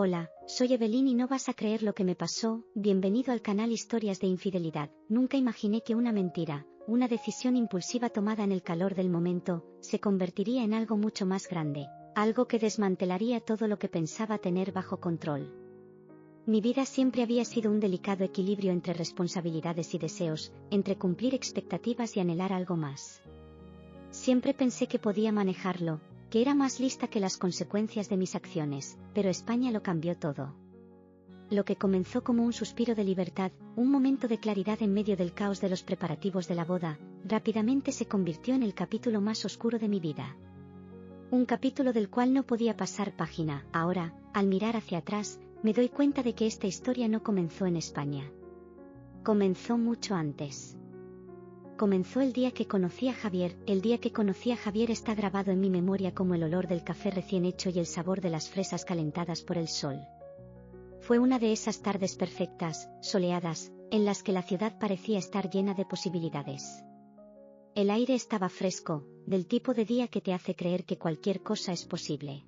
Hola, soy Evelyn y no vas a creer lo que me pasó. Bienvenido al canal Historias de Infidelidad. Nunca imaginé que una mentira, una decisión impulsiva tomada en el calor del momento, se convertiría en algo mucho más grande, algo que desmantelaría todo lo que pensaba tener bajo control. Mi vida siempre había sido un delicado equilibrio entre responsabilidades y deseos, entre cumplir expectativas y anhelar algo más. Siempre pensé que podía manejarlo, que era más lista que las consecuencias de mis acciones, pero España lo cambió todo. Lo que comenzó como un suspiro de libertad, un momento de claridad en medio del caos de los preparativos de la boda, rápidamente se convirtió en el capítulo más oscuro de mi vida. Un capítulo del cual no podía pasar página. Ahora, al mirar hacia atrás, me doy cuenta de que esta historia no comenzó en España. Comenzó mucho antes. Comenzó el día que conocí a Javier. El día que conocí a Javier está grabado en mi memoria como el olor del café recién hecho y el sabor de las fresas calentadas por el sol. Fue una de esas tardes perfectas, soleadas, en las que la ciudad parecía estar llena de posibilidades. El aire estaba fresco, del tipo de día que te hace creer que cualquier cosa es posible.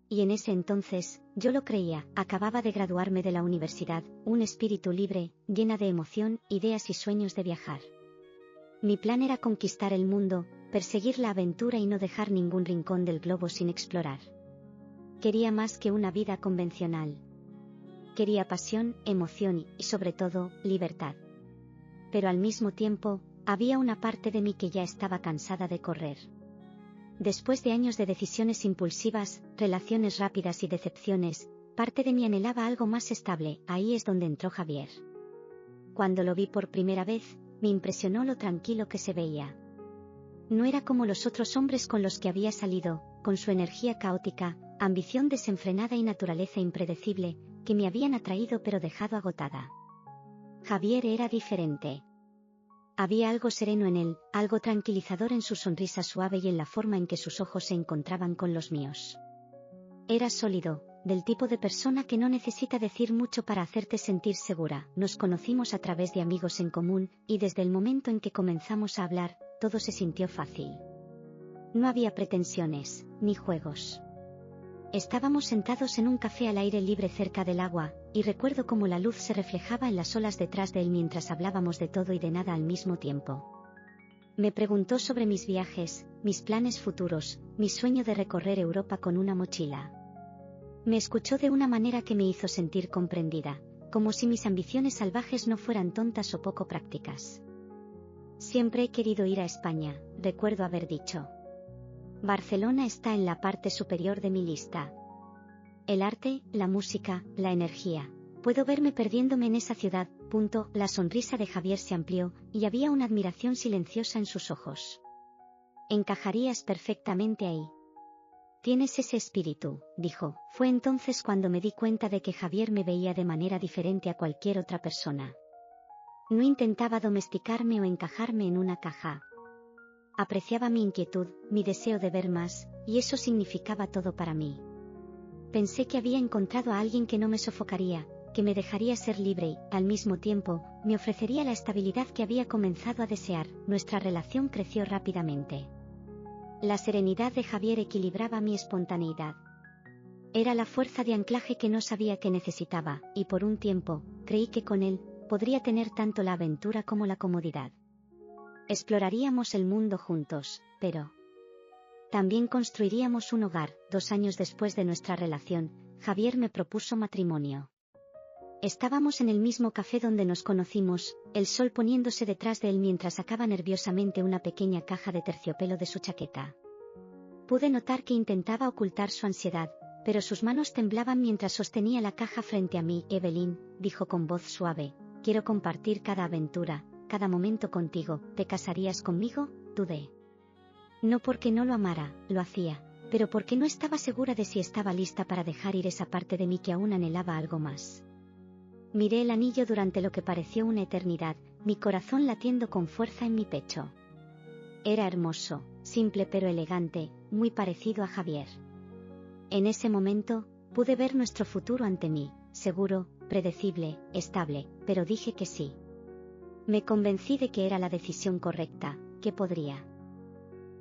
Y en ese entonces, yo lo creía. Acababa de graduarme de la universidad, un espíritu libre, llena de emoción, ideas y sueños de viajar. Mi plan era conquistar el mundo, perseguir la aventura y no dejar ningún rincón del globo sin explorar. Quería más que una vida convencional. Quería pasión, emoción y, sobre todo, libertad. Pero al mismo tiempo, había una parte de mí que ya estaba cansada de correr. Después de años de decisiones impulsivas, relaciones rápidas y decepciones, parte de mí anhelaba algo más estable. Ahí es donde entró Javier. Cuando lo vi por primera vez, me impresionó lo tranquilo que se veía. No era como los otros hombres con los que había salido, con su energía caótica, ambición desenfrenada y naturaleza impredecible, que me habían atraído pero dejado agotada. Javier era diferente. Había algo sereno en él, algo tranquilizador en su sonrisa suave y en la forma en que sus ojos se encontraban con los míos. Era sólido, del tipo de persona que no necesita decir mucho para hacerte sentir segura. Nos conocimos a través de amigos en común, y desde el momento en que comenzamos a hablar, todo se sintió fácil. No había pretensiones, ni juegos. Estábamos sentados en un café al aire libre cerca del agua, y recuerdo cómo la luz se reflejaba en las olas detrás de él mientras hablábamos de todo y de nada al mismo tiempo. Me preguntó sobre mis viajes, mis planes futuros, mi sueño de recorrer Europa con una mochila. Me escuchó de una manera que me hizo sentir comprendida, como si mis ambiciones salvajes no fueran tontas o poco prácticas. Siempre he querido ir a España, recuerdo haber dicho. Barcelona está en la parte superior de mi lista. El arte, la música, la energía. Puedo verme perdiéndome en esa ciudad. La sonrisa de Javier se amplió, y había una admiración silenciosa en sus ojos. Encajarías perfectamente ahí. Tienes ese espíritu, dijo. Fue entonces cuando me di cuenta de que Javier me veía de manera diferente a cualquier otra persona. No intentaba domesticarme o encajarme en una caja. Apreciaba mi inquietud, mi deseo de ver más, y eso significaba todo para mí. Pensé que había encontrado a alguien que no me sofocaría, que me dejaría ser libre y, al mismo tiempo, me ofrecería la estabilidad que había comenzado a desear. Nuestra relación creció rápidamente. La serenidad de Javier equilibraba mi espontaneidad. Era la fuerza de anclaje que no sabía que necesitaba, y por un tiempo, creí que con él, podría tener tanto la aventura como la comodidad. Exploraríamos el mundo juntos, pero también construiríamos un hogar. 2 años después de nuestra relación, Javier me propuso matrimonio. Estábamos en el mismo café donde nos conocimos, el sol poniéndose detrás de él mientras sacaba nerviosamente una pequeña caja de terciopelo de su chaqueta. Pude notar que intentaba ocultar su ansiedad, pero sus manos temblaban mientras sostenía la caja frente a mí. Evelyn, dijo con voz suave, quiero compartir cada aventura, cada momento contigo. ¿Te casarías conmigo? Dudé. No porque no lo amara, lo hacía, pero porque no estaba segura de si estaba lista para dejar ir esa parte de mí que aún anhelaba algo más. Miré el anillo durante lo que pareció una eternidad, mi corazón latiendo con fuerza en mi pecho. Era hermoso, simple pero elegante, muy parecido a Javier. En ese momento, pude ver nuestro futuro ante mí, seguro, predecible, estable, pero dije que sí. Me convencí de que era la decisión correcta, que podría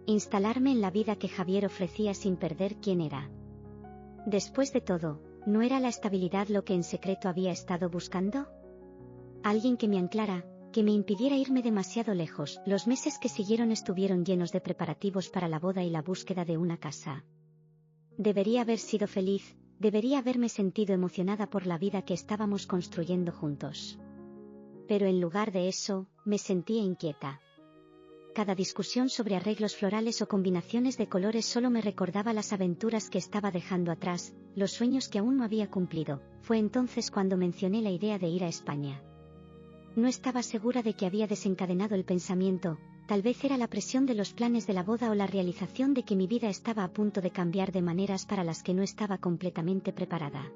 instalarme en la vida que Javier ofrecía sin perder quién era. Después de todo, ¿no era la estabilidad lo que en secreto había estado buscando? Alguien que me anclara, que me impidiera irme demasiado lejos. Los meses que siguieron estuvieron llenos de preparativos para la boda y la búsqueda de una casa. Debería haber sido feliz, debería haberme sentido emocionada por la vida que estábamos construyendo juntos. Pero en lugar de eso, me sentía inquieta. Cada discusión sobre arreglos florales o combinaciones de colores solo me recordaba las aventuras que estaba dejando atrás, los sueños que aún no había cumplido. Fue entonces cuando mencioné la idea de ir a España. No estaba segura de que había desencadenado el pensamiento, tal vez era la presión de los planes de la boda o la realización de que mi vida estaba a punto de cambiar de maneras para las que no estaba completamente preparada.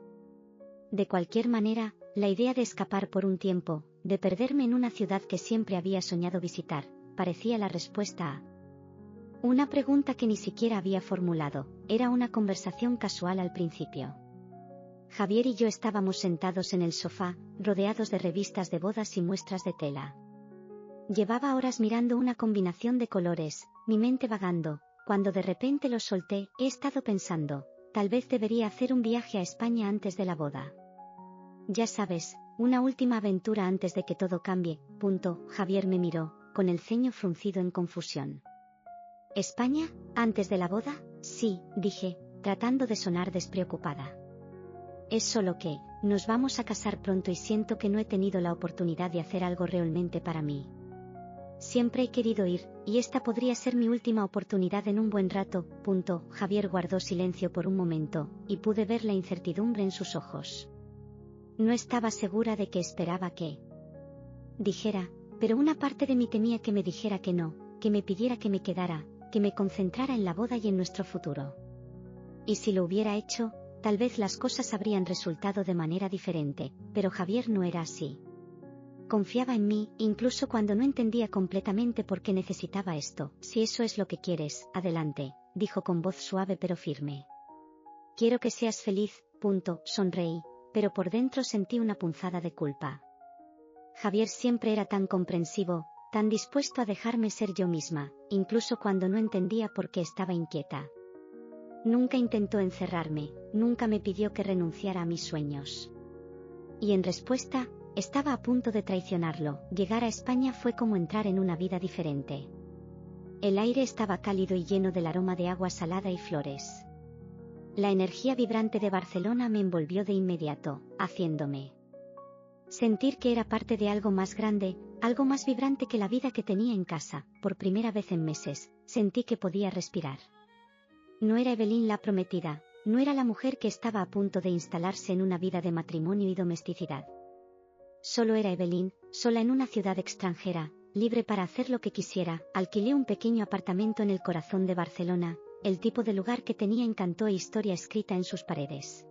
De cualquier manera, la idea de escapar por un tiempo, de perderme en una ciudad que siempre había soñado visitar, parecía la respuesta a una pregunta que ni siquiera había formulado. Era una conversación casual al principio. Javier y yo estábamos sentados en el sofá, rodeados de revistas de bodas y muestras de tela. Llevaba horas mirando una combinación de colores, mi mente vagando, cuando de repente lo solté. He estado pensando, tal vez debería hacer un viaje a España antes de la boda. Ya sabes, una última aventura antes de que todo cambie. Javier me miró, con el ceño fruncido en confusión. ¿España, antes de la boda? Sí, dije, tratando de sonar despreocupada. Es solo que, nos vamos a casar pronto y siento que no he tenido la oportunidad de hacer algo realmente para mí. Siempre he querido ir, y esta podría ser mi última oportunidad en un buen rato. Javier guardó silencio por un momento, y pude ver la incertidumbre en sus ojos. No estaba segura de qué esperaba que dijera, pero una parte de mí temía que me dijera que no, que me pidiera que me quedara, que me concentrara en la boda y en nuestro futuro. Y si lo hubiera hecho, tal vez las cosas habrían resultado de manera diferente, pero Javier no era así. Confiaba en mí, incluso cuando no entendía completamente por qué necesitaba esto. Si eso es lo que quieres, adelante, dijo con voz suave pero firme. Quiero que seas feliz. Sonreí, pero por dentro sentí una punzada de culpa. Javier siempre era tan comprensivo, tan dispuesto a dejarme ser yo misma, incluso cuando no entendía por qué estaba inquieta. Nunca intentó encerrarme, nunca me pidió que renunciara a mis sueños. Y en respuesta, estaba a punto de traicionarlo. Llegar a España fue como entrar en una vida diferente. El aire estaba cálido y lleno del aroma de agua salada y flores. La energía vibrante de Barcelona me envolvió de inmediato, haciéndome sentir que era parte de algo más grande, algo más vibrante que la vida que tenía en casa. Por primera vez en meses, sentí que podía respirar. No era Evelyn la prometida, no era la mujer que estaba a punto de instalarse en una vida de matrimonio y domesticidad. Solo era Evelyn, sola en una ciudad extranjera, libre para hacer lo que quisiera. Alquilé un pequeño apartamento en el corazón de Barcelona, el tipo de lugar que tenía encanto e historia escrita en sus paredes.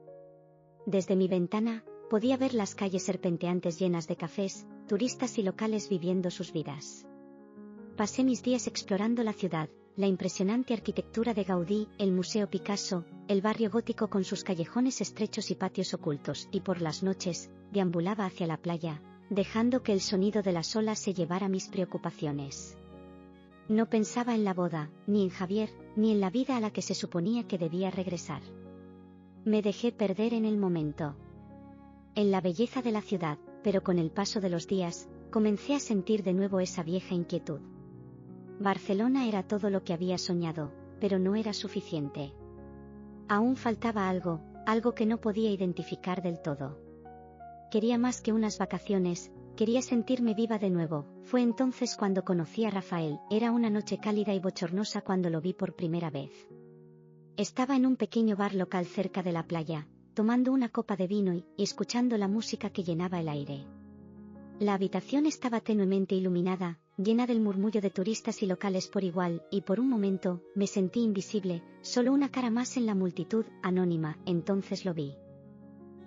Desde mi ventana, podía ver las calles serpenteantes llenas de cafés, turistas y locales viviendo sus vidas. Pasé mis días explorando la ciudad, la impresionante arquitectura de Gaudí, el Museo Picasso, el barrio gótico con sus callejones estrechos y patios ocultos, y por las noches, deambulaba hacia la playa, dejando que el sonido de las olas se llevara mis preocupaciones. No pensaba en la boda, ni en Javier, ni en la vida a la que se suponía que debía regresar. Me dejé perder en el momento. En la belleza de la ciudad, pero con el paso de los días, comencé a sentir de nuevo esa vieja inquietud. Barcelona era todo lo que había soñado, pero no era suficiente. Aún faltaba algo, algo que no podía identificar del todo. Quería más que unas vacaciones, quería sentirme viva de nuevo. Fue entonces cuando conocí a Rafael. Era una noche cálida y bochornosa cuando lo vi por primera vez. Estaba en un pequeño bar local cerca de la playa, tomando una copa de vino y escuchando la música que llenaba el aire. La habitación estaba tenuemente iluminada, llena del murmullo de turistas y locales por igual, y por un momento, me sentí invisible, solo una cara más en la multitud, anónima. Entonces lo vi.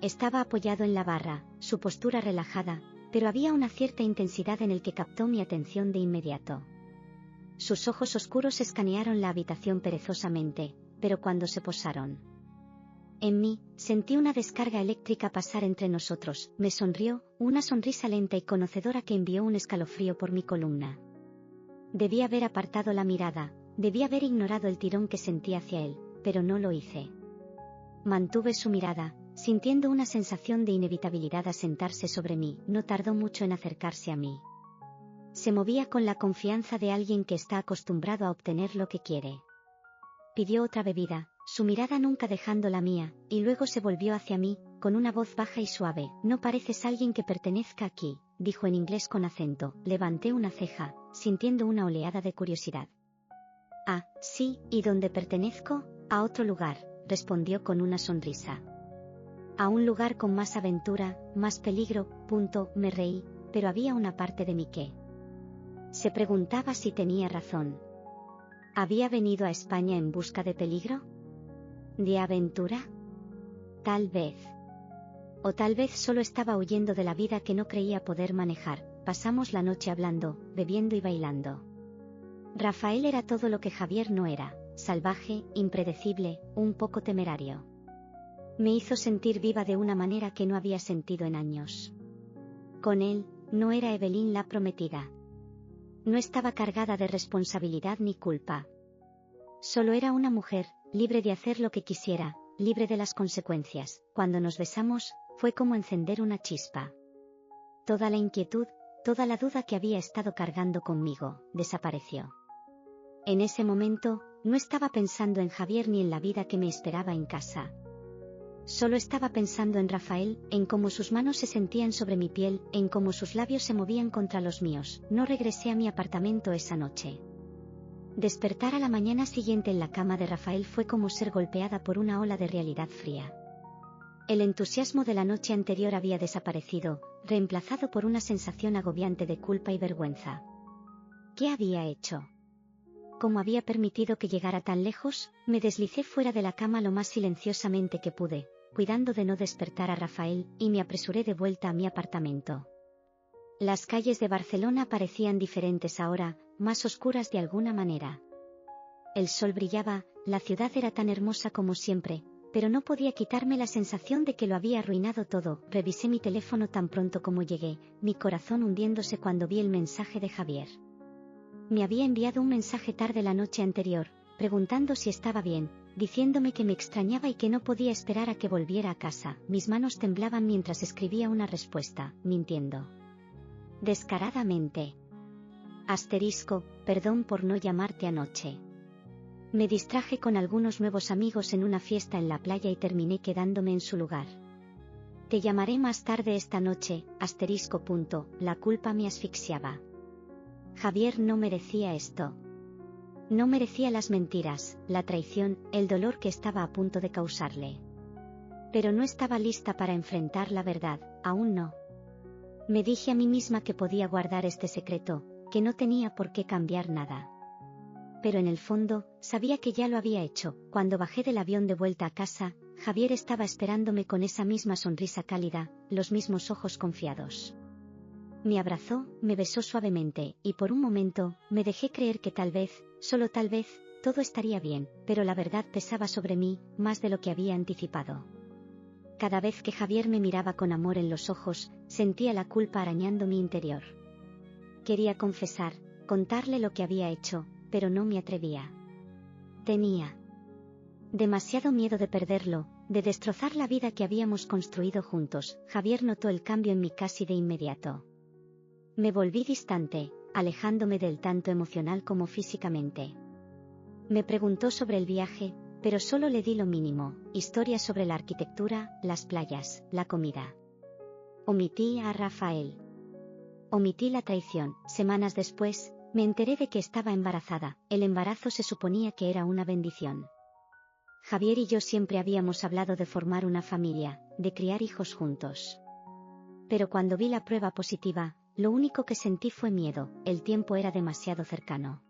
Estaba apoyado en la barra, su postura relajada, pero había una cierta intensidad en el que captó mi atención de inmediato. Sus ojos oscuros escanearon la habitación perezosamente, pero cuando se posaron en mí, sentí una descarga eléctrica pasar entre nosotros. Me sonrió, una sonrisa lenta y conocedora que envió un escalofrío por mi columna. Debí haber apartado la mirada, debí haber ignorado el tirón que sentí hacia él, pero no lo hice. Mantuve su mirada, sintiendo una sensación de inevitabilidad asentarse sobre mí. No tardó mucho en acercarse a mí. Se movía con la confianza de alguien que está acostumbrado a obtener lo que quiere. Pidió otra bebida, su mirada nunca dejando la mía, y luego se volvió hacia mí, con una voz baja y suave. No pareces alguien que pertenezca aquí, dijo en inglés con acento. Levanté una ceja, sintiendo una oleada de curiosidad. Ah, sí, ¿y dónde pertenezco? A otro lugar, respondió con una sonrisa. A un lugar con más aventura, más peligro, me reí, pero había una parte de mí que se preguntaba si tenía razón. ¿Había venido a España en busca de peligro? ¿De aventura? Tal vez. O tal vez solo estaba huyendo de la vida que no creía poder manejar. Pasamos la noche hablando, bebiendo y bailando. Rafael era todo lo que Javier no era: salvaje, impredecible, un poco temerario. Me hizo sentir viva de una manera que no había sentido en años. Con él, no era Evelyn la prometida. No estaba cargada de responsabilidad ni culpa. Solo era una mujer, libre de hacer lo que quisiera, libre de las consecuencias. Cuando nos besamos, fue como encender una chispa. Toda la inquietud, toda la duda que había estado cargando conmigo, desapareció. En ese momento, no estaba pensando en Javier ni en la vida que me esperaba en casa. Solo estaba pensando en Rafael, en cómo sus manos se sentían sobre mi piel, en cómo sus labios se movían contra los míos. No regresé a mi apartamento esa noche. Despertar a la mañana siguiente en la cama de Rafael fue como ser golpeada por una ola de realidad fría. El entusiasmo de la noche anterior había desaparecido, reemplazado por una sensación agobiante de culpa y vergüenza. ¿Qué había hecho? ¿Cómo había permitido que llegara tan lejos? Me deslicé fuera de la cama lo más silenciosamente que pude, cuidando de no despertar a Rafael, y me apresuré de vuelta a mi apartamento. Las calles de Barcelona parecían diferentes ahora, más oscuras de alguna manera. El sol brillaba, la ciudad era tan hermosa como siempre, pero no podía quitarme la sensación de que lo había arruinado todo. Revisé mi teléfono tan pronto como llegué, mi corazón hundiéndose cuando vi el mensaje de Javier. Me había enviado un mensaje tarde la noche anterior, preguntando si estaba bien, diciéndome que me extrañaba y que no podía esperar a que volviera a casa. Mis manos temblaban mientras escribía una respuesta, mintiendo descaradamente. Perdón por no llamarte anoche. Me distraje con algunos nuevos amigos en una fiesta en la playa y terminé quedándome en su lugar. Te llamaré más tarde esta noche, La culpa me asfixiaba. Javier no merecía esto. No merecía las mentiras, la traición, el dolor que estaba a punto de causarle. Pero no estaba lista para enfrentar la verdad, aún no. Me dije a mí misma que podía guardar este secreto, que no tenía por qué cambiar nada. Pero en el fondo, sabía que ya lo había hecho. Cuando bajé del avión de vuelta a casa, Javier estaba esperándome con esa misma sonrisa cálida, los mismos ojos confiados. Me abrazó, me besó suavemente, y por un momento, me dejé creer que tal vez, solo tal vez, todo estaría bien, pero la verdad pesaba sobre mí, más de lo que había anticipado. Cada vez que Javier me miraba con amor en los ojos, sentía la culpa arañando mi interior. Quería confesar, contarle lo que había hecho, pero no me atrevía. Tenía demasiado miedo de perderlo, de destrozar la vida que habíamos construido juntos. Javier notó el cambio en mí casi de inmediato. Me volví distante, alejándome de él tanto emocional como físicamente. Me preguntó sobre el viaje, pero solo le di lo mínimo: historias sobre la arquitectura, las playas, la comida. Omití a Rafael. Omití la traición. Semanas después, me enteré de que estaba embarazada. El embarazo se suponía que era una bendición. Javier y yo siempre habíamos hablado de formar una familia, de criar hijos juntos. Pero cuando vi la prueba positiva, lo único que sentí fue miedo. El tiempo era demasiado cercano.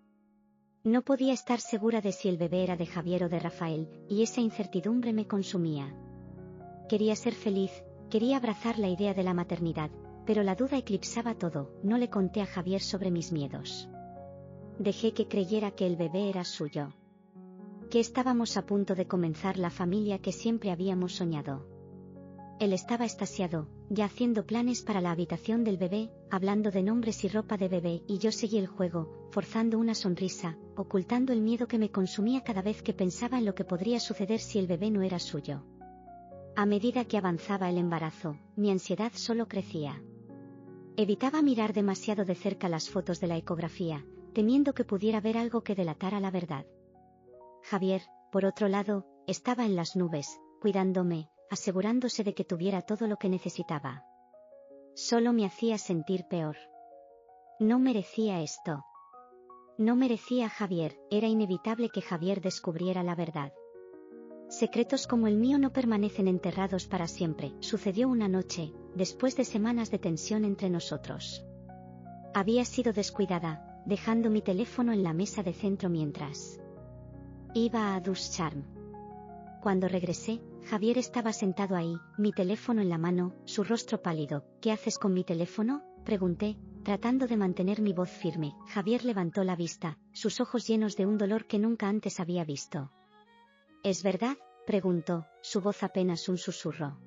No podía estar segura de si el bebé era de Javier o de Rafael, y esa incertidumbre me consumía. Quería ser feliz, quería abrazar la idea de la maternidad, pero la duda eclipsaba todo. No le conté a Javier sobre mis miedos. Dejé que creyera que el bebé era suyo. Que estábamos a punto de comenzar la familia que siempre habíamos soñado. Él estaba extasiado, ya haciendo planes para la habitación del bebé, hablando de nombres y ropa de bebé, y yo seguí el juego, forzando una sonrisa, ocultando el miedo que me consumía cada vez que pensaba en lo que podría suceder si el bebé no era suyo. A medida que avanzaba el embarazo, mi ansiedad solo crecía. Evitaba mirar demasiado de cerca las fotos de la ecografía, temiendo que pudiera ver algo que delatara la verdad. Javier, por otro lado, estaba en las nubes, cuidándome, asegurándose de que tuviera todo lo que necesitaba. Solo me hacía sentir peor. No merecía esto. No merecía a Javier, era inevitable que Javier descubriera la verdad. Secretos como el mío no permanecen enterrados para siempre, sucedió una noche, después de semanas de tensión entre nosotros. Había sido descuidada, dejando mi teléfono en la mesa de centro mientras iba a ducharme. Cuando regresé, Javier estaba sentado ahí, mi teléfono en la mano, su rostro pálido. ¿Qué haces con mi teléfono?, pregunté, tratando de mantener mi voz firme. Javier levantó la vista, sus ojos llenos de un dolor que nunca antes había visto. ¿Es verdad?, preguntó, su voz apenas un susurro.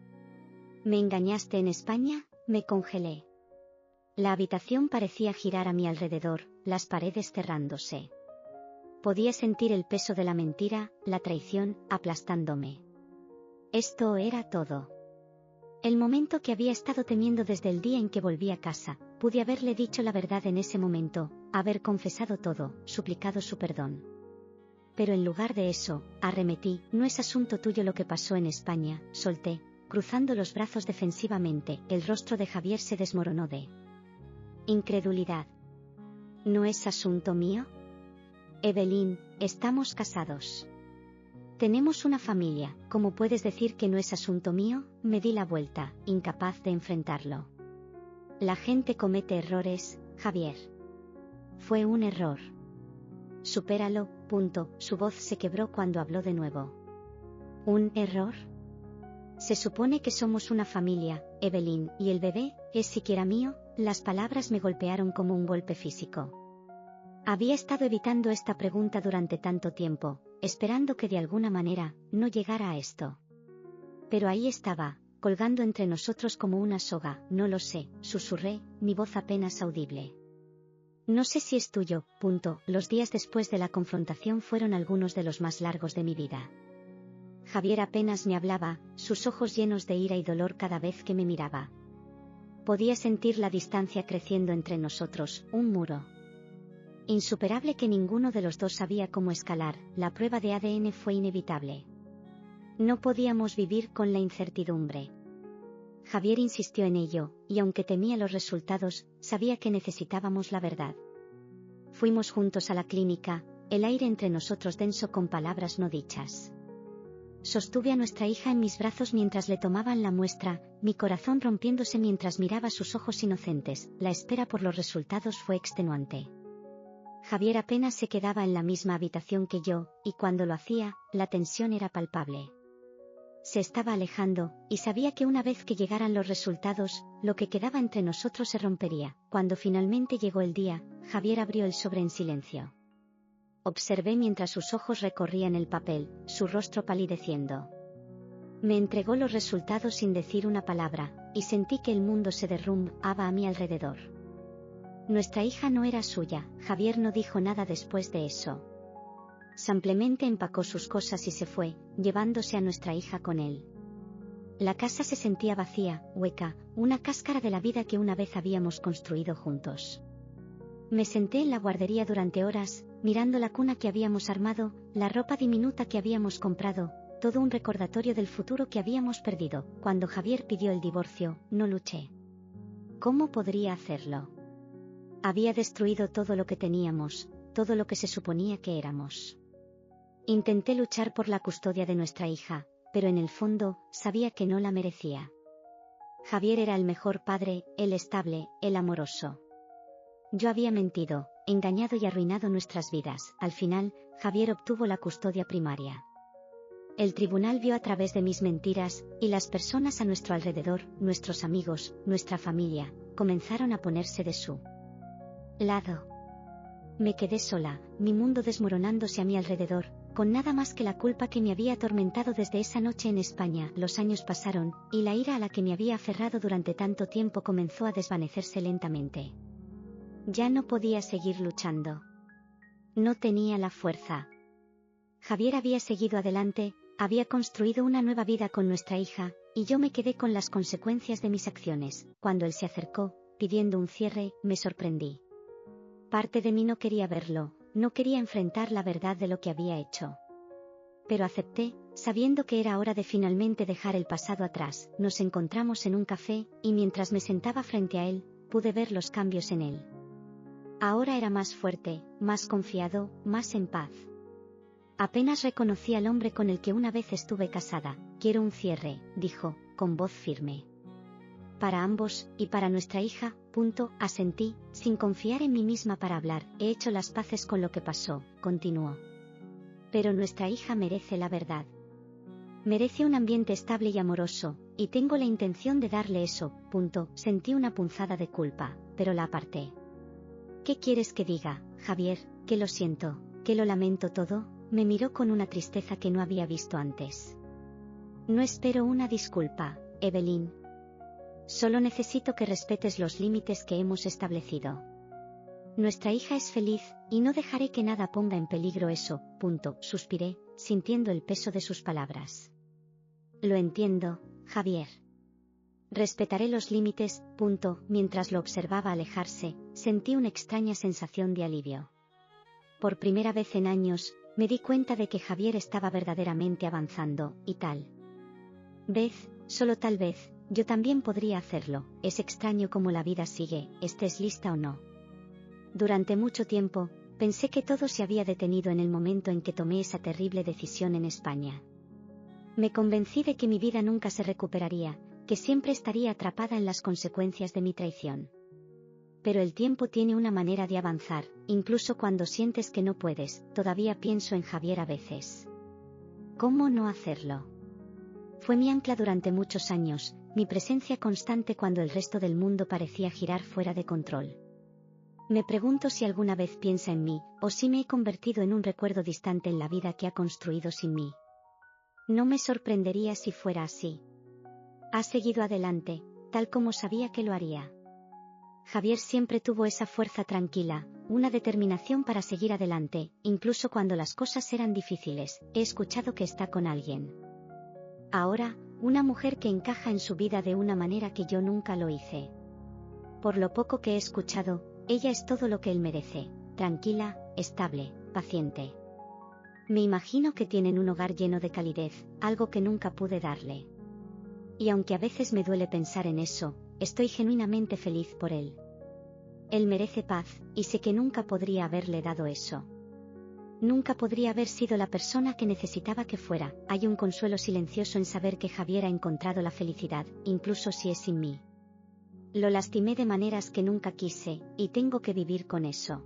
¿Me engañaste en España?, me congelé. La habitación parecía girar a mi alrededor, las paredes cerrándose. Podía sentir el peso de la mentira, la traición, aplastándome. Esto era todo. El momento que había estado temiendo desde el día en que volví a casa, pude haberle dicho la verdad en ese momento, haber confesado todo, suplicado su perdón. Pero en lugar de eso, arremetí, no es asunto tuyo lo que pasó en España, solté, cruzando los brazos defensivamente. El rostro de Javier se desmoronó de incredulidad. ¿No es asunto mío? Evelyn, estamos casados. Tenemos una familia, ¿cómo puedes decir que no es asunto mío? Me di la vuelta, incapaz de enfrentarlo. La gente comete errores, Javier. Fue un error. Supéralo, punto. Su voz se quebró cuando habló de nuevo. ¿Un error? Se supone que somos una familia, Evelyn, y el bebé, ¿es siquiera mío? Las palabras me golpearon como un golpe físico. Había estado evitando esta pregunta durante tanto tiempo, esperando que de alguna manera, no llegara a esto. Pero ahí estaba, colgando entre nosotros como una soga. No lo sé, susurré, mi voz apenas audible. No sé si es tuyo, punto. Los días después de la confrontación fueron algunos de los más largos de mi vida. Javier apenas me hablaba, sus ojos llenos de ira y dolor cada vez que me miraba. Podía sentir la distancia creciendo entre nosotros, un muro insuperable que ninguno de los dos sabía cómo escalar. La prueba de ADN fue inevitable. No podíamos vivir con la incertidumbre. Javier insistió en ello, y aunque temía los resultados, sabía que necesitábamos la verdad. Fuimos juntos a la clínica, el aire entre nosotros denso con palabras no dichas. Sostuve a nuestra hija en mis brazos mientras le tomaban la muestra, mi corazón rompiéndose mientras miraba sus ojos inocentes. La espera por los resultados fue extenuante. Javier apenas se quedaba en la misma habitación que yo, y cuando lo hacía, la tensión era palpable. Se estaba alejando, y sabía que una vez que llegaran los resultados, lo que quedaba entre nosotros se rompería. Cuando finalmente llegó el día, Javier abrió el sobre en silencio. Observé mientras sus ojos recorrían el papel, su rostro palideciendo. Me entregó los resultados sin decir una palabra, y sentí que el mundo se derrumbaba a mi alrededor. Nuestra hija no era suya. Javier no dijo nada después de eso. Simplemente empacó sus cosas y se fue, llevándose a nuestra hija con él. La casa se sentía vacía, hueca, una cáscara de la vida que una vez habíamos construido juntos. Me senté en la guardería durante horas, mirando la cuna que habíamos armado, la ropa diminuta que habíamos comprado, todo un recordatorio del futuro que habíamos perdido. Cuando Javier pidió el divorcio, no luché. ¿Cómo podría hacerlo? Había destruido todo lo que teníamos, todo lo que se suponía que éramos. Intenté luchar por la custodia de nuestra hija, pero en el fondo, sabía que no la merecía. Javier era el mejor padre, el estable, el amoroso. Yo había mentido, engañado y arruinado nuestras vidas. Al final, Javier obtuvo la custodia primaria. El tribunal vio a través de mis mentiras, y las personas a nuestro alrededor, nuestros amigos, nuestra familia, comenzaron a ponerse de su lado. Me quedé sola, mi mundo desmoronándose a mi alrededor, con nada más que la culpa que me había atormentado desde esa noche en España. Los años pasaron, y la ira a la que me había aferrado durante tanto tiempo comenzó a desvanecerse lentamente. Ya no podía seguir luchando. No tenía la fuerza. Javier había seguido adelante, Había construido una nueva vida con nuestra hija, y yo me quedé con las consecuencias de mis acciones. Cuando él se acercó, pidiendo un cierre, me sorprendí. Parte de mí no quería verlo, no quería enfrentar la verdad de lo que había hecho. Pero acepté, sabiendo que era hora de finalmente dejar el pasado atrás. Nos encontramos en un café, y mientras me sentaba frente a él, pude ver los cambios en él. Ahora era más fuerte, más confiado, más en paz. Apenas reconocí al hombre con el que una vez estuve casada. Quiero un cierre, dijo, con voz firme. Para ambos, y para nuestra hija, asentí, sin confiar en mí misma para hablar. He hecho las paces con lo que pasó, continuó. Pero nuestra hija merece la verdad. Merece un ambiente estable y amoroso, y tengo la intención de darle eso, Sentí una punzada de culpa, pero la aparté. ¿Qué quieres que diga, Javier? ¿Que lo siento? ¿Que lo lamento todo? Me miró con una tristeza que no había visto antes. No espero una disculpa, Evelyn. Solo necesito que respetes los límites que hemos establecido. Nuestra hija es feliz, y no dejaré que nada ponga en peligro eso, suspiré, sintiendo el peso de sus palabras. Lo entiendo, Javier. Respetaré los límites, mientras lo observaba alejarse, sentí una extraña sensación de alivio. Por primera vez en años, me di cuenta de que Javier estaba verdaderamente avanzando, y tal vez, solo tal vez, yo también podría hacerlo. Es extraño cómo la vida sigue, estés lista o no. Durante mucho tiempo, pensé que todo se había detenido en el momento en que tomé esa terrible decisión en España. Me convencí de que mi vida nunca se recuperaría, que siempre estaría atrapada en las consecuencias de mi traición. Pero el tiempo tiene una manera de avanzar, incluso cuando sientes que no puedes. Todavía pienso en Javier a veces. ¿Cómo no hacerlo? Fue mi ancla durante muchos años, mi presencia constante cuando el resto del mundo parecía girar fuera de control. Me pregunto si alguna vez piensa en mí, o si me he convertido en un recuerdo distante en la vida que ha construido sin mí. No me sorprendería si fuera así. Ha seguido adelante, tal como sabía que lo haría. Javier siempre tuvo esa fuerza tranquila, una determinación para seguir adelante, incluso cuando las cosas eran difíciles. He escuchado que está con alguien. Ahora, una mujer que encaja en su vida de una manera que yo nunca lo hice. Por lo poco que he escuchado, ella es todo lo que él merece, tranquila, estable, paciente. Me imagino que tienen un hogar lleno de calidez, algo que nunca pude darle. Y aunque a veces me duele pensar en eso, estoy genuinamente feliz por él. Él merece paz, y sé que nunca podría haberle dado eso. Nunca podría haber sido la persona que necesitaba que fuera. Hay un consuelo silencioso en saber que Javier ha encontrado la felicidad, incluso si es sin mí. Lo lastimé de maneras que nunca quise, y tengo que vivir con eso.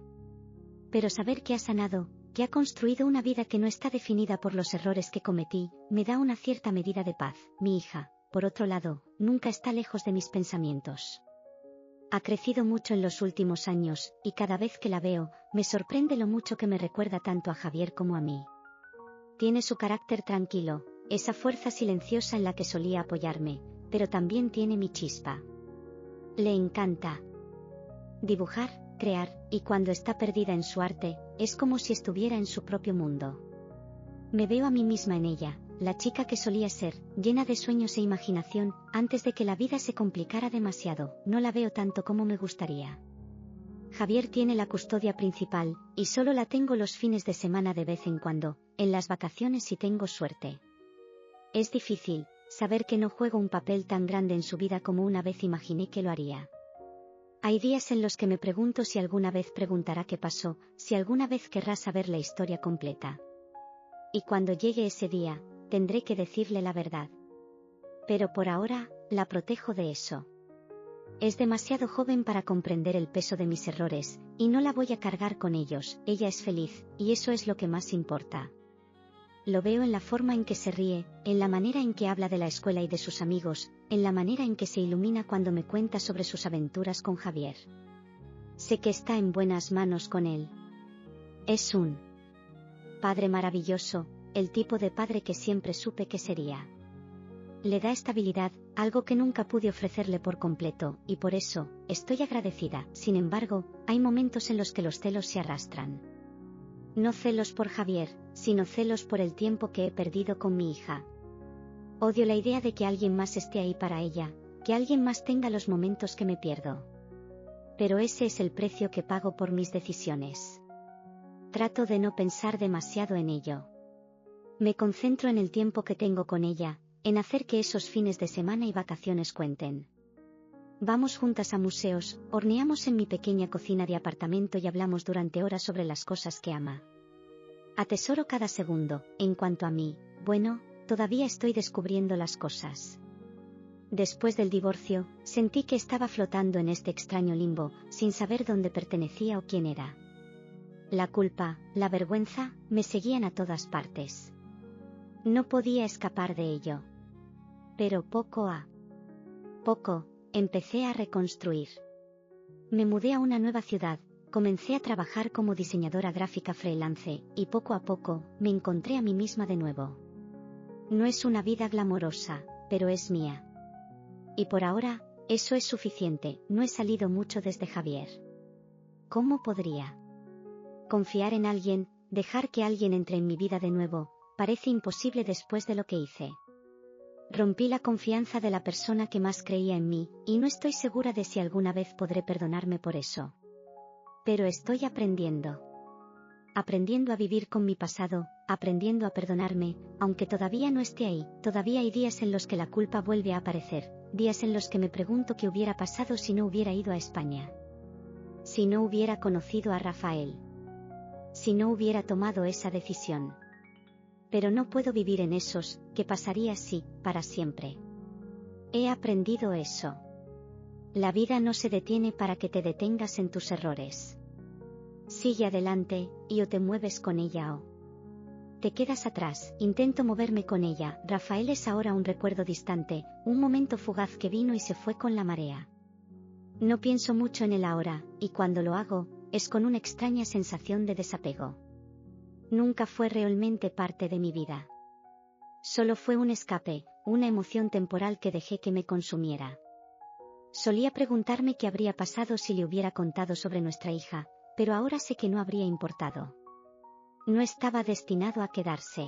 Pero saber que ha sanado, que ha construido una vida que no está definida por los errores que cometí, me da una cierta medida de paz. Mi hija, por otro lado, nunca está lejos de mis pensamientos. Ha crecido mucho en los últimos años, y cada vez que la veo, me sorprende lo mucho que me recuerda tanto a Javier como a mí. Tiene su carácter tranquilo, esa fuerza silenciosa en la que solía apoyarme, pero también tiene mi chispa. Le encanta dibujar, crear, y cuando está perdida en su arte, es como si estuviera en su propio mundo. Me veo a mí misma en ella, la chica que solía ser, llena de sueños e imaginación, antes de que la vida se complicara demasiado. No la veo tanto como me gustaría. Javier tiene la custodia principal, y solo la tengo los fines de semana de vez en cuando, en las vacaciones si tengo suerte. Es difícil saber que no juego un papel tan grande en su vida como una vez imaginé que lo haría. Hay días en los que me pregunto si alguna vez preguntará qué pasó, si alguna vez querrá saber la historia completa. Y cuando llegue ese día, tendré que decirle la verdad. Pero por ahora, la protejo de eso. Es demasiado joven para comprender el peso de mis errores, y no la voy a cargar con ellos. Ella es feliz, y eso es lo que más importa. Lo veo en la forma en que se ríe, en la manera en que habla de la escuela y de sus amigos, en la manera en que se ilumina cuando me cuenta sobre sus aventuras con Javier. Sé que está en buenas manos con él. Es un padre maravilloso, el tipo de padre que siempre supe que sería. Le da estabilidad, algo que nunca pude ofrecerle por completo, y por eso, estoy agradecida. Sin embargo, hay momentos en los que los celos se arrastran. No celos por Javier, sino celos por el tiempo que he perdido con mi hija. Odio la idea de que alguien más esté ahí para ella, que alguien más tenga los momentos que me pierdo. Pero ese es el precio que pago por mis decisiones. Trato de no pensar demasiado en ello. Me concentro en el tiempo que tengo con ella, en hacer que esos fines de semana y vacaciones cuenten. Vamos juntas a museos, horneamos en mi pequeña cocina de apartamento y hablamos durante horas sobre las cosas que ama. Atesoro cada segundo. En cuanto a mí, bueno, todavía estoy descubriendo las cosas. Después del divorcio, sentí que estaba flotando en este extraño limbo, sin saber dónde pertenecía o quién era. La culpa, la vergüenza, me seguían a todas partes. No podía escapar de ello. Pero poco a poco, empecé a reconstruir. Me mudé a una nueva ciudad, comencé a trabajar como diseñadora gráfica freelance, y poco a poco, me encontré a mí misma de nuevo. No es una vida glamorosa, pero es mía. Y por ahora, eso es suficiente. No he salido mucho desde Javier. ¿Cómo podría confiar en alguien, dejar que alguien entre en mi vida de nuevo? Parece imposible después de lo que hice. Rompí la confianza de la persona que más creía en mí, y no estoy segura de si alguna vez podré perdonarme por eso. Pero estoy aprendiendo. Aprendiendo a vivir con mi pasado, aprendiendo a perdonarme, aunque todavía no esté ahí. Todavía hay días en los que la culpa vuelve a aparecer, días en los que me pregunto qué hubiera pasado si no hubiera ido a España. Si no hubiera conocido a Rafael. Si no hubiera tomado esa decisión. Pero no puedo vivir en esos, ¿qué pasaría si, para siempre? He aprendido eso. La vida no se detiene para que te detengas en tus errores. Sigue adelante, y o te mueves con ella o te quedas atrás. Intento moverme con ella. Rafael es ahora un recuerdo distante, un momento fugaz que vino y se fue con la marea. No pienso mucho en él ahora, y cuando lo hago, es con una extraña sensación de desapego. Nunca fue realmente parte de mi vida. Solo fue un escape, una emoción temporal que dejé que me consumiera. Solía preguntarme qué habría pasado si le hubiera contado sobre nuestra hija, pero ahora sé que no habría importado. No estaba destinado a quedarse.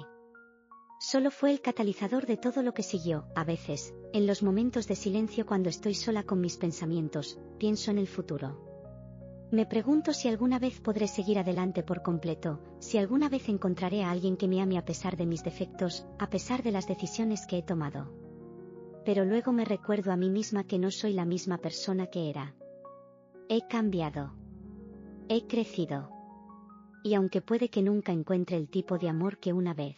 Solo fue el catalizador de todo lo que siguió. A veces, en los momentos de silencio cuando estoy sola con mis pensamientos, pienso en el futuro. Me pregunto si alguna vez podré seguir adelante por completo, si alguna vez encontraré a alguien que me ame a pesar de mis defectos, a pesar de las decisiones que he tomado. Pero luego me recuerdo a mí misma que no soy la misma persona que era. He cambiado. He crecido. Y aunque puede que nunca encuentre el tipo de amor que una vez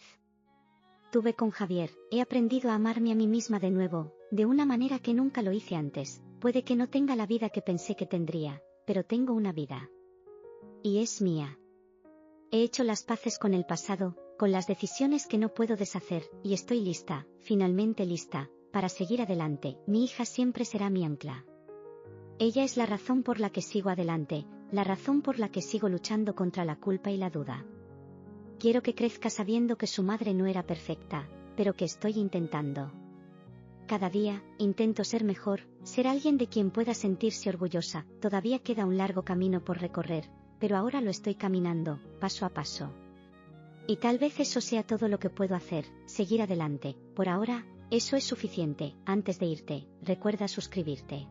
tuve con Javier, he aprendido a amarme a mí misma de nuevo, de una manera que nunca lo hice antes. Puede que no tenga la vida que pensé que tendría, pero tengo una vida. Y es mía. He hecho las paces con el pasado, con las decisiones que no puedo deshacer, y estoy lista, finalmente lista, para seguir adelante. Mi hija siempre será mi ancla. Ella es la razón por la que sigo adelante, la razón por la que sigo luchando contra la culpa y la duda. Quiero que crezca sabiendo que su madre no era perfecta, pero que estoy intentando. Cada día, intento ser mejor, ser alguien de quien pueda sentirse orgullosa. Todavía queda un largo camino por recorrer, pero ahora lo estoy caminando, paso a paso. Y tal vez eso sea todo lo que puedo hacer, seguir adelante. Por ahora, eso es suficiente. Antes de irte, recuerda suscribirte.